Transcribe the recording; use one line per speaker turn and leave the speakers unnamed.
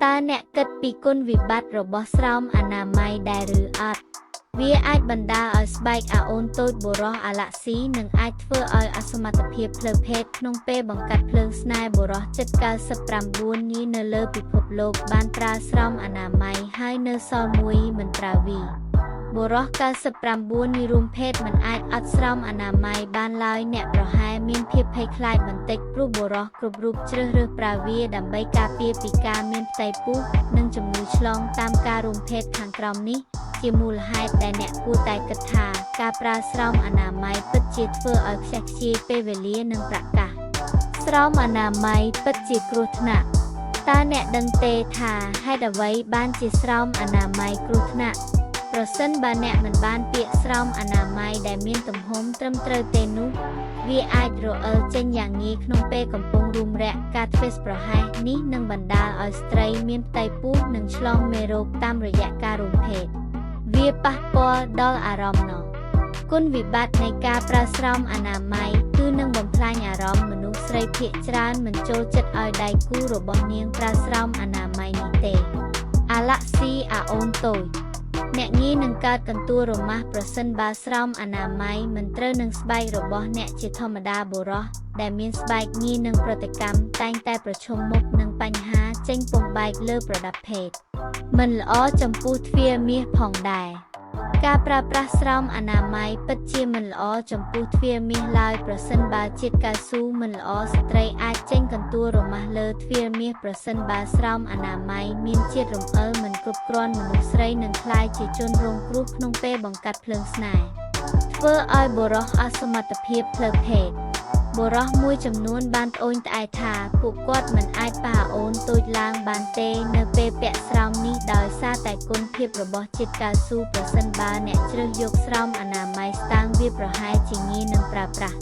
ตาแนะเกิดปีกุนวิบัติระบบสรอมอนามัยได้หรืออาจเวียอาจบรรดาเอาสบายอาโอนตูดบุรออาละซีหนึ่งอาจเฟื่อเอาอสมรรถเพียบเพลิงเพศนงเป้บังกัดเพลิงสนายบุรอจัดการสปรำบุญนี้เนเลอปิภพโลกบ้านตราสรอมอนามัยให้เนซอมุยมันตราวีบุรอการสปรำบุญนี้รุมเพศมันอาจอัดสรอมอนามัยบ้านลอยเนะประหายเมียนเพียบให้คลายมันเต็กรูปบุรอกรุบรูปเชื่อเรือปราวีดำใบกาเปียปีกาเมียนไตปุ๊นึ่งจมูกฉลองตามการรุมเพศทางกรอมนี้ជាមូលហេតុដែលអ្នកគួរតែគិតថាការប្រើស្រោមអនាម័យពិតជាធ្វើឲ្យខ្ជះខ្ជាយពេលវេលានិងប្រកាសស្រោមអនាម័យពិតជាគ្រោះថ្នាក់តើអ្នកដឹងទេថាហេតុអ្វីបានជាស្រោមអនាម័យគ្រោះថ្នាក់ប្រសិនបើអ្នកមិនបានពាក់ស្រោមអនាម័យដែលមានទំហំត្រឹមត្រូវទេនោះវាអាចរអិលចេញយ៉ាងងាយក្នុងពេលកំពុងរុំរាក់ការធ្វេសប្រហែសនេះនឹងបណ្ដាលឲ្យស្ត្រីមានផ្ទៃពោះនិងឆ្លងមេរោគតាមរយៈការរុំភេទវាប៉ះពាល់ដល់អារម្មណ៍នោះគុណវិបត្តិនៃការប្រើស្រោមអនាម័យគឺនឹងបំផ្លាញអារម្មណ៍មនុស្សស្រីភាគច្រើនមិនចូលចិត្តឲ្យដៃគូរបស់នាងប្រើស្រោមអនាម័យនេះទេអាឡាក់ស៊ីអាអូនតូចអ្នកងាយនឹងកើតកន្ទួលរមាស់ប្រសិនបើស្រោមអនាម័យមិនត្រូវនឹងស្បែករបស់អ្នកជាធម្មតាបុរសដែលមានស្បែកងាយនឹងប្រតិកម្មតែងតែប្រឈមមុខនឹងបញ្ហាចេញពំបែកលើប្រដាប់ភេទមិនល្អចំពោះទ្វារមាសផងដែរការប្រើប្រាស់ស្រោមអនាម័យពិតជាមិនល្អចំពោះទ្វារមាសឡើយប្រសិនបើជាតិកៅស៊ូមិនល្អស្ត្រីអាចចេញកន្ទួលរមាស់លើទ្វារមាសប្រសិនបើស្រោមអនាម័យមានជាតិរំអិលមិនគ្រប់គ្រាន់មនុស្សស្រីនឹងក្លាយជាជនរងគ្រោះក្នុងពេលបង្កាត់ភ្លើងស្នេហ៍ធ្វើឲ្យបុរសអសមត្ថភាពផ្លូវភេទបុរសមួយចំនួនបានត្អូញត្អែថាពួកគាត់មិនអាចប៉ះអូនតូចឡើងបានទេនៅពេលពាក់ស្រោមនេះដោយសារតែគុណភាពរបស់ជាតិកៅស៊ូប្រសិនបើអ្នកជ្រើសយកស្រោមអនាម័យស្តើងវាប្រហែលជាងាយនឹងប្រើប្រាស់